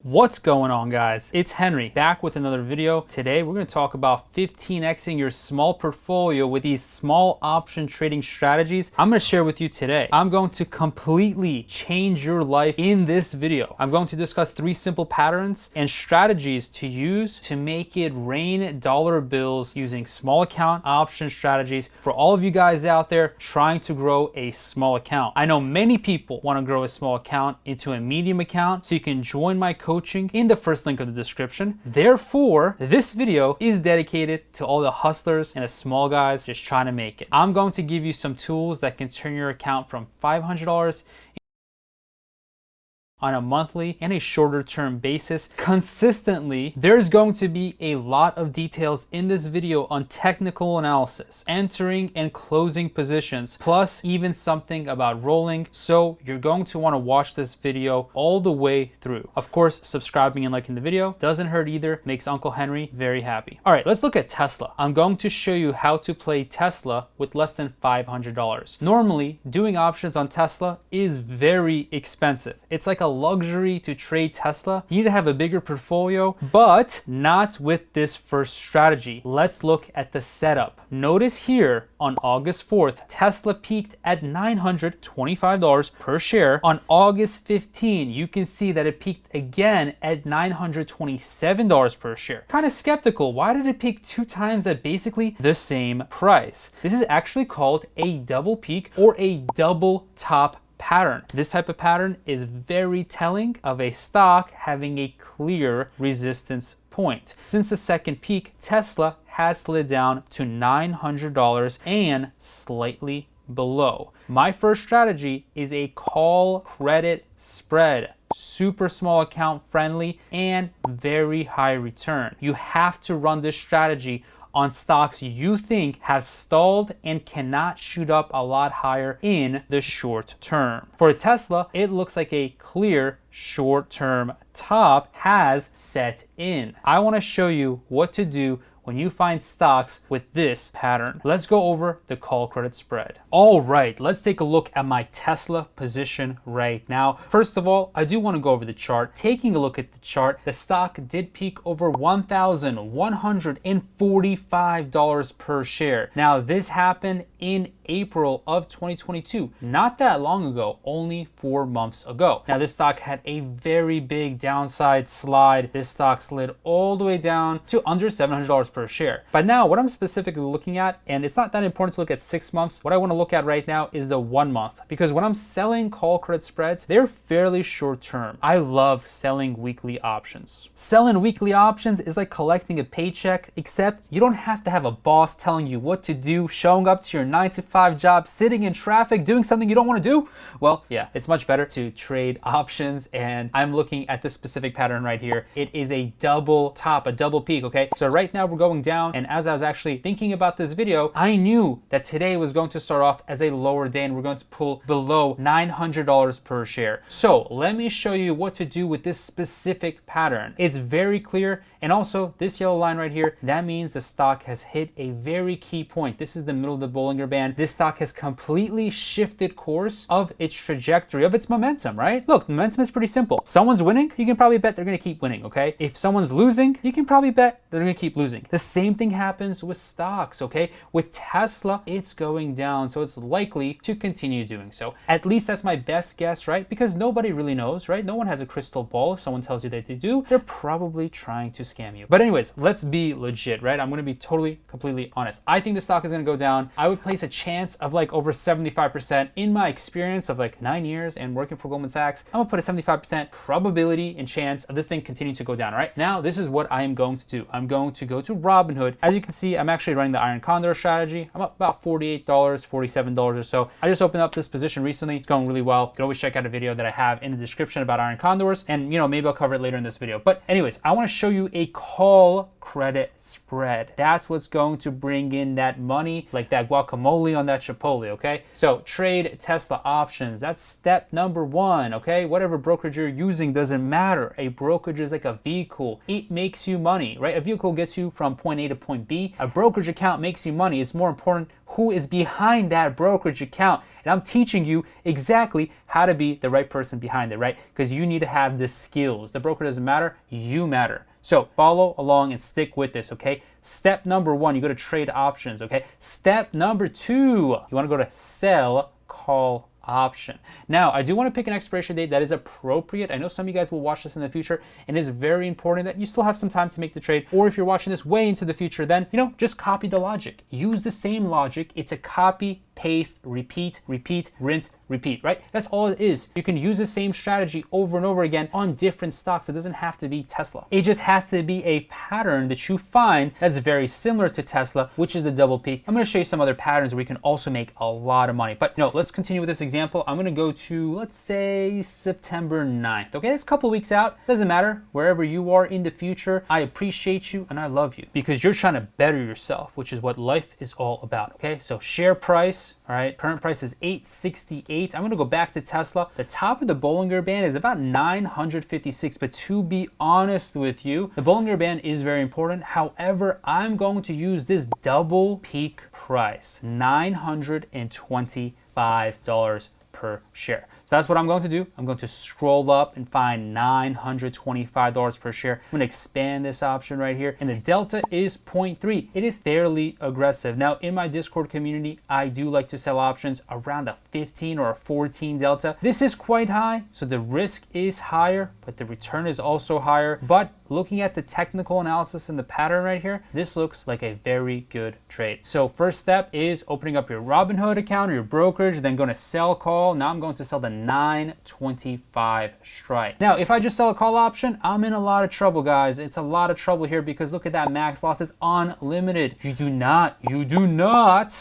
What's going on, guys? It's Henry back with another video. Today we're going to talk about 15xing your small portfolio with these small option trading strategies I'm going to share with you today. I'm going to completely change your life in this video. I'm going to discuss 3 simple patterns and strategies to use to make it rain dollar bills using small account option strategies for all of you guys out there trying to grow a small account. I know many people want to grow a small account into a medium account, so you can join my coaching in the first link of the description. Therefore, this video is dedicated to all the hustlers and the small guys just trying to make it. I'm going to give you some tools that can turn your account from $500 on a monthly and a shorter term basis consistently. There's going to be a lot of details in this video on technical analysis, entering and closing positions, plus even something about rolling. So you're going to want to watch this video all the way through. Of course, subscribing and liking the video doesn't hurt either, makes Uncle Henry very happy. All right, let's look at Tesla. I'm going to show you how to play Tesla with less than $500. Normally, doing options on Tesla is very expensive. It's like a luxury to trade Tesla. You need to have a bigger portfolio, but not with this first strategy. Let's look at the setup. Notice here on August 4th, Tesla peaked at $925 per share. On August 15, you can see that it peaked again at $927 per share. Kind of skeptical. Why did it peak 2 times at basically the same price? This is actually called a double peak or a double top pattern. This type of pattern is very telling of a stock having a clear resistance point. Since the second peak, Tesla has slid down to $900 and slightly below. My first strategy is a call credit spread. Super small account friendly and very high return. You have to run this strategy on stocks you think have stalled and cannot shoot up a lot higher in the short term. For Tesla, it looks like a clear short-term top has set in. I want to show you what to do when you find stocks with this pattern. Let's go over the call credit spread. All right, let's take a look at my Tesla position right now. First of all, I do want to go over the chart. Taking a look at the chart, the stock did peak over $1,145 per share. Now, this happened in April of 2022, not that long ago, only 4 months ago. Now, this stock had a very big downside slide. This stock slid all the way down to under $700 per share. But now what I'm specifically looking at, and it's not that important to look at 6 months, what I want to look at right now is the 1 month, because when I'm selling call credit spreads, they're fairly short term. I love selling weekly options. Selling weekly options is like collecting a paycheck, except you don't have to have a boss telling you what to do, showing up to your 9-to-5 job, sitting in traffic, doing something you don't want to do. Well, yeah, it's much better to trade options, and I'm looking at this specific pattern right here. It is a double top, a double peak, okay? So right now we're going down, and as I was actually thinking about this video, I knew that today was going to start off as a lower day and we're going to pull below $900 per share. So let me show you what to do with this specific pattern. It's very clear, and also this yellow line right here, that means the stock has hit a very key point. This is the middle of the Bollinger Band. This stock has completely shifted course of its trajectory, of its momentum, right? Look, momentum is pretty simple. Someone's winning, you can probably bet they're going to keep winning, okay? If someone's losing, you can probably bet they're going to keep losing. The same thing happens with stocks, okay? With Tesla, it's going down, so it's likely to continue doing so. At least that's my best guess, right? Because nobody really knows, right? No one has a crystal ball. If someone tells you that they do, they're probably trying to scam you. But anyways, let's be legit, right? I'm going to be totally, completely honest. I think the stock is going to go down. I would place a chance of like over 75% in my experience of like 9 years and working for Goldman Sachs. I'm going to put a 75% probability and chance of this thing continuing to go down, all right? Now, this is what I am going to do. I'm going to go to Robinhood. As you can see, I'm actually running the iron condor strategy. I'm up about $48, $47 or so. I just opened up this position recently. It's going really well. You can always check out a video that I have in the description about iron condors, and maybe I'll cover it later in this video. But anyways, I want to show you a call credit spread. That's what's going to bring in that money, like that guacamole on that Chipotle, okay? So trade Tesla options. That's step number one, okay? Whatever brokerage you're using doesn't matter. A brokerage is like a vehicle. It makes you money, right? A vehicle gets you from point A to point B. A brokerage account makes you money. It's more important who is behind that brokerage account. And I'm teaching you exactly how to be the right person behind it, right? Because you need to have the skills. The broker doesn't matter, you matter. So follow along and stick with this, okay? Step number one, you go to trade options, okay? Step number two, you wanna go to sell call option. Now, I do want to pick an expiration date that is appropriate. I know some of you guys will watch this in the future, and it is very important that you still have some time to make the trade. Or if you're watching this way into the future, then, just copy the logic. Use the same logic. It's a copy, paste, repeat, rinse, repeat, right? That's all it is. You can use the same strategy over and over again on different stocks. It doesn't have to be Tesla. It just has to be a pattern that you find that's very similar to Tesla, which is the double peak. I'm going to show you some other patterns where we can also make a lot of money. But no, let's continue with this example. I'm going to go to, let's say, September 9th. Okay, that's a couple weeks out. Doesn't matter. Wherever you are in the future, I appreciate you and I love you because you're trying to better yourself, which is what life is all about. Okay, so share price. All right, current price is $868. I'm gonna go back to Tesla. The top of the Bollinger Band is about 956, but to be honest with you, the Bollinger Band is very important. However, I'm going to use this double peak price, $925 per share. So that's what I'm going to do. I'm going to scroll up and find $925 per share. I'm going to expand this option right here. And the delta is 0.3. It is fairly aggressive. Now, in my Discord community, I do like to sell options around a 15 or a 14 delta. This is quite high, so the risk is higher, but the return is also higher. But looking at the technical analysis and the pattern right here, this looks like a very good trade. So first step is opening up your Robinhood account or your brokerage, then going to sell call. Now I'm going to sell the 925 strike. Now, if I just sell a call option, I'm in a lot of trouble, guys. It's a lot of trouble here because look at that max loss is unlimited. You do not,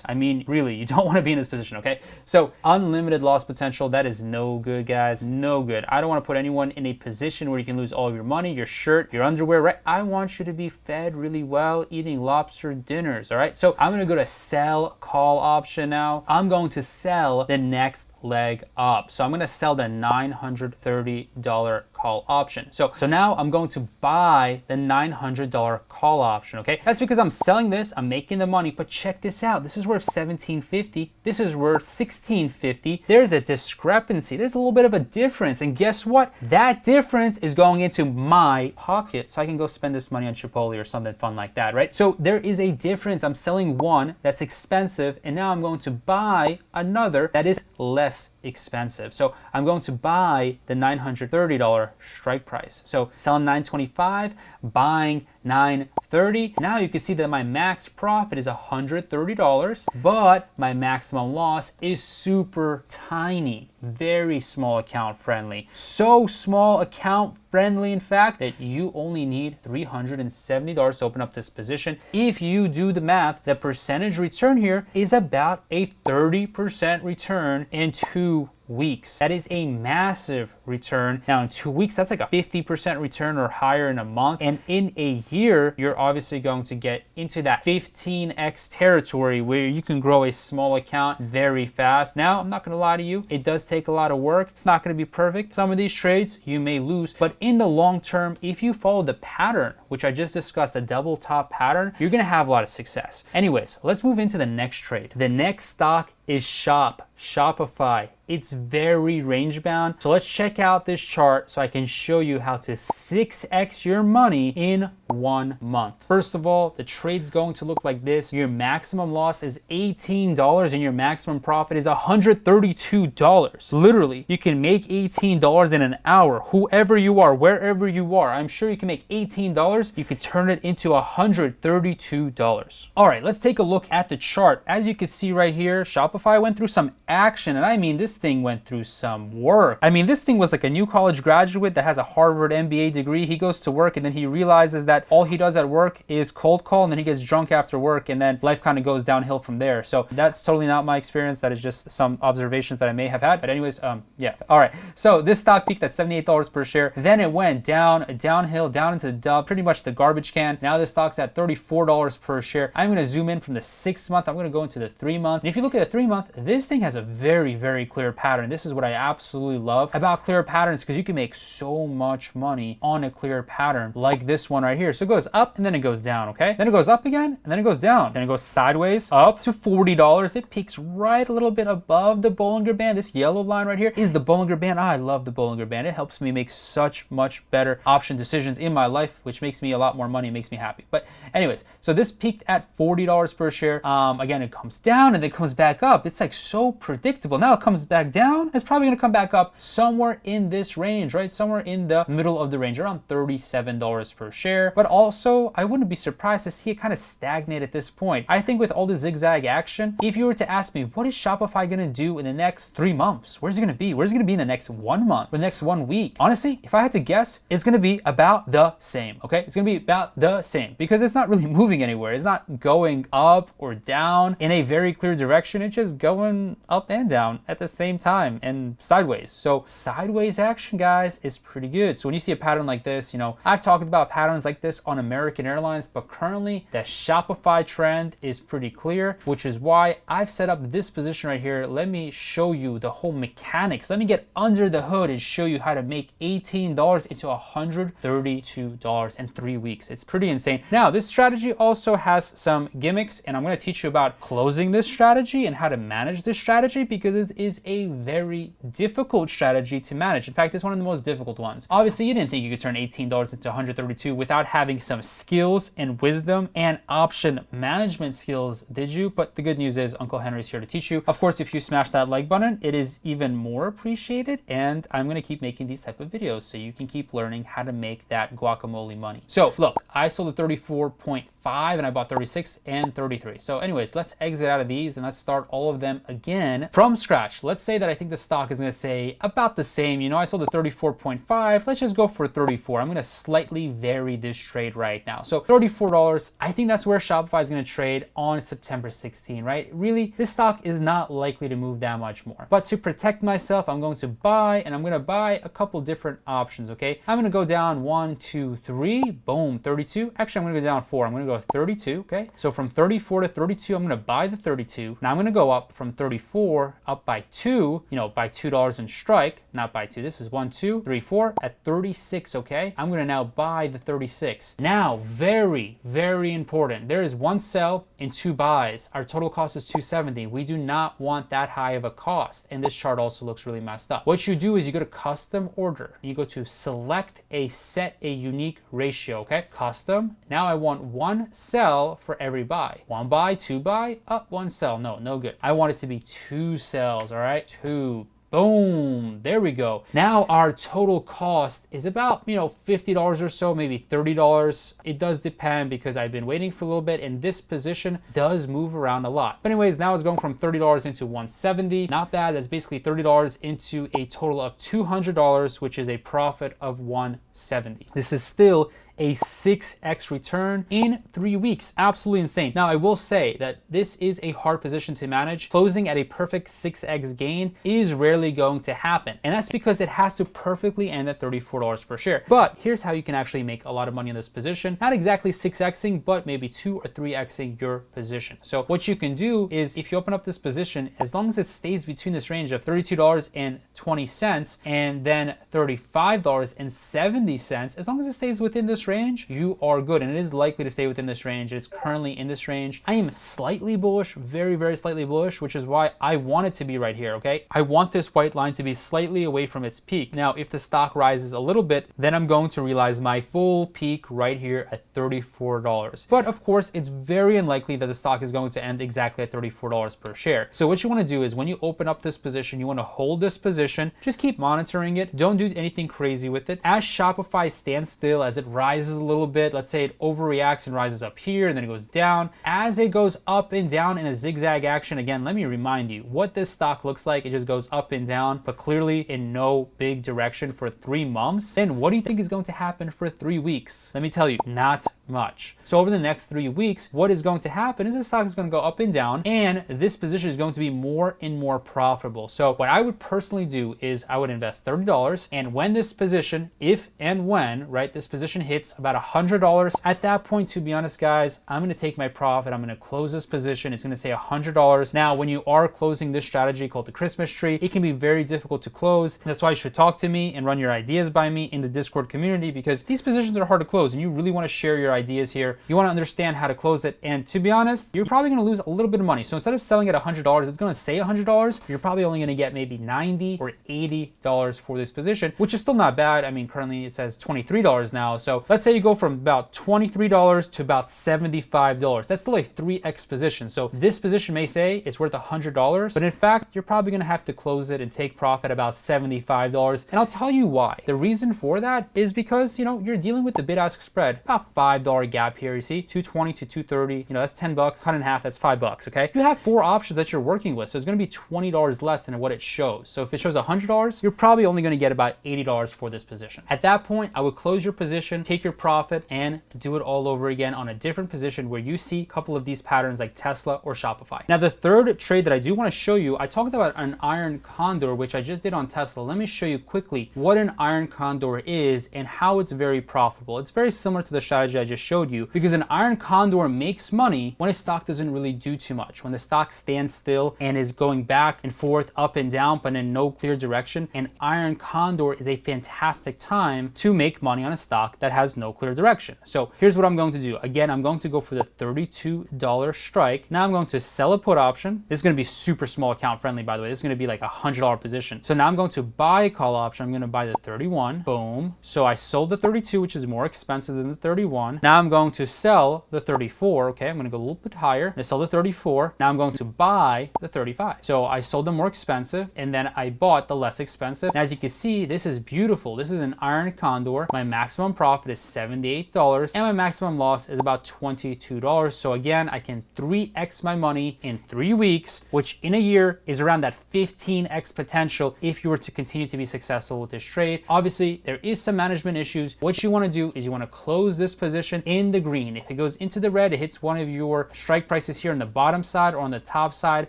I mean, really, you don't want to be in this position, okay? So unlimited loss potential, that is no good, guys, no good. I don't want to put anyone in a position where you can lose all of your money, your shirt, your underwear, right? I want you to be fed really well, eating lobster dinners, all right? So I'm going to go to sell call option now. I'm going to sell the next leg up. So I'm going to sell the $930 call option. So now I'm going to buy the $900 call option, okay? That's because I'm selling this, I'm making the money, but check this out. This is worth $17.50. This is worth $16.50. There's a discrepancy. There's a little bit of a difference. And guess what? That difference is going into my pocket. So I can go spend this money on Chipotle or something fun like that, right? So there is a difference. I'm selling one that's expensive, and now I'm going to buy another that is less expensive. So I'm going to buy the $930 strike price. So selling $925, buying $930. Now you can see that my max profit is $130, but my maximum loss is super tiny, very small account friendly. So small account friendly, in fact, that you only need $370 to open up this position. If you do the math, the percentage return here is about a 30% return in 2 weeks. That is a massive return. Now in 2 weeks, that's like a 50% return or higher in a month. And in a year, you're obviously going to get into that 15x territory where you can grow a small account very fast. Now, I'm not gonna lie to you, it does take a lot of work. It's not gonna be perfect. Some of these trades you may lose, but in the long term, if you follow the pattern, which I just discussed, the double top pattern, you're gonna have a lot of success. Anyways, let's move into the next trade. The next stock is Shopify. It's very range bound. So let's check out this chart so I can show you how to 6x your money in 1 month. First of all, the trade's going to look like this. Your maximum loss is $18 and your maximum profit is $132. Literally, you can make $18 in an hour. Whoever you are, wherever you are, I'm sure you can make $18. You can turn it into $132. All right, let's take a look at the chart. As you can see right here, Shopify went through some action, and I mean this thing went through some work. I mean, this thing was like a new college graduate that has a Harvard MBA degree. He goes to work and then he realizes that all he does at work is cold call, and then he gets drunk after work, and then life kind of goes downhill from there. So that's totally not my experience. That is just some observations that I may have had. But anyways, yeah. All right. So this stock peaked at $78 per share. Then it went downhill, down into the dub, pretty much the garbage can. Now this stock's at $34 per share. I'm going to zoom in from the 6 month. I'm going to go into the 3 month. And if you look at the 3 month, this thing has a very, very clear pattern. This is what I absolutely love about clear patterns, because you can make so much money on a clear pattern like this one right here. So it goes up and then it goes down, okay? Then it goes up again and then it goes down. Then it goes sideways up to $40. It peaks right a little bit above the Bollinger Band. This yellow line right here is the Bollinger Band. I love the Bollinger Band. It helps me make such much better option decisions in my life, which makes me a lot more money, makes me happy. But anyways, so this peaked at $40 per share. Again, it comes down and then comes back up. It's like so predictable. Now it comes back down. It's probably going to come back up somewhere in this range, right? Somewhere in the middle of the range, around $37 per share. But also, I wouldn't be surprised to see it kind of stagnate at this point. I think with all the zigzag action, if you were to ask me, what is Shopify going to do in the next 3 months? Where's it going to be? Where's it going to be in the next 1 month, the next 1 week? Honestly, if I had to guess, it's going to be about the same, okay? It's going to be about the same because it's not really moving anywhere. It's not going up or down in a very clear direction. It's just going up and down at the same time and sideways. So sideways action, guys, is pretty good. So when you see a pattern like this, you know, I've talked about patterns like this on American Airlines, but currently the Shopify trend is pretty clear, which is why I've set up this position right here. Let me show you the whole mechanics. Let me get under the hood and show you how to make $18 into $132 in 3 weeks. It's pretty insane. Now, this strategy also has some gimmicks, and I'm going to teach you about closing this strategy and how to manage this strategy, because it is a very difficult strategy to manage. In fact, it's one of the most difficult ones. Obviously, you didn't think you could turn $18 into $132 without having some skills and wisdom and option management skills, did you? But the good news is Uncle Henry's here to teach you. Of course, if you smash that like button, it is even more appreciated, and I'm going to keep making these type of videos so you can keep learning how to make that guacamole money. So look, I sold at 34.5 and I bought 36 and 33. So anyways, let's exit out of these and let's start all of them again from scratch. Let's say that I think the stock is going to say about the same. You know, I sold at 34.5. Let's just go for 34. I'm going to slightly vary this trade right now. So $34, I think that's where Shopify is going to trade on September 16, right? Really, this stock is not likely to move that much more. But to protect myself, I'm going to buy, and I'm going to buy a couple different options, okay? I'm going to go down 1, 2, 3, boom, 32. Actually, I'm going to go down 4. I'm going to go 32, okay? So from 34 to 32, I'm going to buy the 32. Now I'm going to go up from 34 up by 2, you know, by $2 in strike, not by 2. This is 1, 2, 3, 4 at 36, okay? I'm going to now buy the 36. Now, very, very important. There is one sell and 2 buys. Our total cost is $270. We do not want that high of a cost. And this chart also looks really messed up. What you do is you go to custom order. You go to select a set a unique ratio, okay? Custom. Now I want 1 sell for every buy. 1 buy, 2 buy, up 1 sell. No good. I want it to be 2 sells, all right? 2. Boom, there we go. Now our total cost is about, you know, $50 or so, maybe $30. It does depend because I've been waiting for a little bit and this position does move around a lot. But anyways, now it's going from $30 into $170. Not bad. That's basically $30 into a total of $200, which is a profit of $170. This is still a 6x return in 3 weeks. Absolutely insane. Now, I will say that this is a hard position to manage. Closing at a perfect 6x gain is rarely going to happen. And that's because it has to perfectly end at $34 per share. But here's how you can actually make a lot of money in this position. Not exactly 6xing, but maybe 2 or 3xing your position. So what you can do is if you open up this position, as long as it stays between this range of $32.20 and then $35.70, as long as it stays within this range, you are good, and it is likely to stay within this range. It's currently in this range. I am slightly bullish, very, very slightly bullish, which is why I want it to be right here, okay? I want this white line to be slightly away from its peak. Now, if the stock rises a little bit, then I'm going to realize my full peak right here at $34. But of course, it's very unlikely that the stock is going to end exactly at $34 per share. So what you want to do is when you open up this position, you want to hold this position, just keep monitoring it. Don't do anything crazy with it. As Shopify stands still, as it rises rises a little bit, let's say it overreacts and rises up here and then it goes down. As it goes up and down in a zigzag action, again, let me remind you what this stock looks like. It just goes up and down, but clearly in no big direction for 3 months. Then what do you think is going to happen for 3 weeks? Let me tell you, not much. So over the next 3 weeks, what is going to happen is the stock is going to go up and down, and this position is going to be more and more profitable. So what I would personally do is I would invest $30, and when this position, if and when, right, this position hits about $100, at that point, to be honest, guys, I'm going to take my profit. I'm going to close this position. It's going to say $100. Now, when you are closing this strategy called the Christmas tree, it can be very difficult to close. That's why you should talk to me and run your ideas by me in the Discord community, because these positions are hard to close and you really want to share your ideas here. You want to understand how to close it. And to be honest, you're probably going to lose a little bit of money. So instead of selling at $100, it's going to say $100. You're probably only going to get maybe $90 or $80 for this position, which is still not bad. I mean, currently it says $23 now. So let's say you go from about $23 to about $75. That's still a 3x position. So this position may say it's worth $100, but in fact, you're probably going to have to close it and take profit about $75. And I'll tell you why. The reason for that is because, you know, you're dealing with the bid-ask spread, about $5 gap here. You see 220 to 230, you know, that's 10 bucks, cut in half, that's $5, okay? You have 4 options that you're working with. So it's going to be $20 less than what it shows. So if it shows $100, you're probably only going to get about $80 for this position. At that point, I would close your position, take your profit, and do it all over again on a different position where you see a couple of these patterns like Tesla or Shopify. Now, the third trade that I do want to show you, I talked about an iron condor, which I just did on Tesla. Let me show you quickly what an iron condor is and how it's very profitable. It's very similar to the strategy I just showed you, because an iron condor makes money when a stock doesn't really do too much. When the stock stands still and is going back and forth, up and down, but in no clear direction, an iron condor is a fantastic time to make money on a stock that has no clear direction. So here's what I'm going to do. Again, I'm going to go for the $32 strike. Now I'm going to sell a put option. This is going to be super small account friendly, by the way. This is going to be like a $100 position. So now I'm going to buy a call option. I'm going to buy the 31. Boom. So I sold the 32, which is more expensive than the 31. Now I'm going to sell the 34. Okay, I'm going to go a little bit higher. I sell the 34. Now I'm going to buy the 35. So I sold the more expensive and then I bought the less expensive. And as you can see, this is beautiful. This is an iron condor. My maximum profit is $78 and my maximum loss is about $22. So again, I can 3x my money in 3 weeks, which in a year is around that 15x potential if you were to continue to be successful with this trade. Obviously, there is some management issues. What you want to do is you want to close this position in the green. If it goes into the red, it hits one of your strike prices here on the bottom side or on the top side.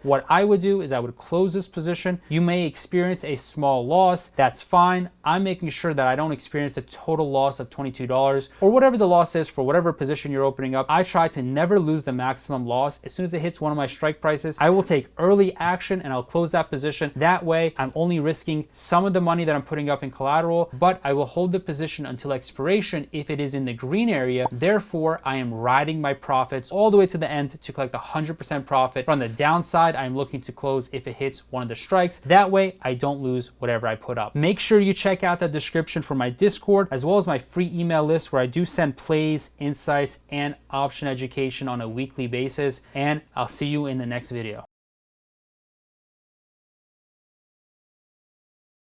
What I would do is I would close this position. You may experience a small loss. That's fine. I'm making sure that I don't experience a total loss of $22 or whatever the loss is for whatever position you're opening up. I try to never lose the maximum loss. As soon as it hits one of my strike prices, I will take early action and I'll close that position. That way, I'm only risking some of the money that I'm putting up in collateral, but I will hold the position until expiration if it is in the green area. Therefore, I am riding my profits all the way to the end to collect 100% profit. But on the downside, I'm looking to close if it hits one of the strikes. That way, I don't lose whatever I put up. Make sure you check out the description for my Discord, as well as my free email list where I do send plays, insights, and option education on a weekly basis. And I'll see you in the next video.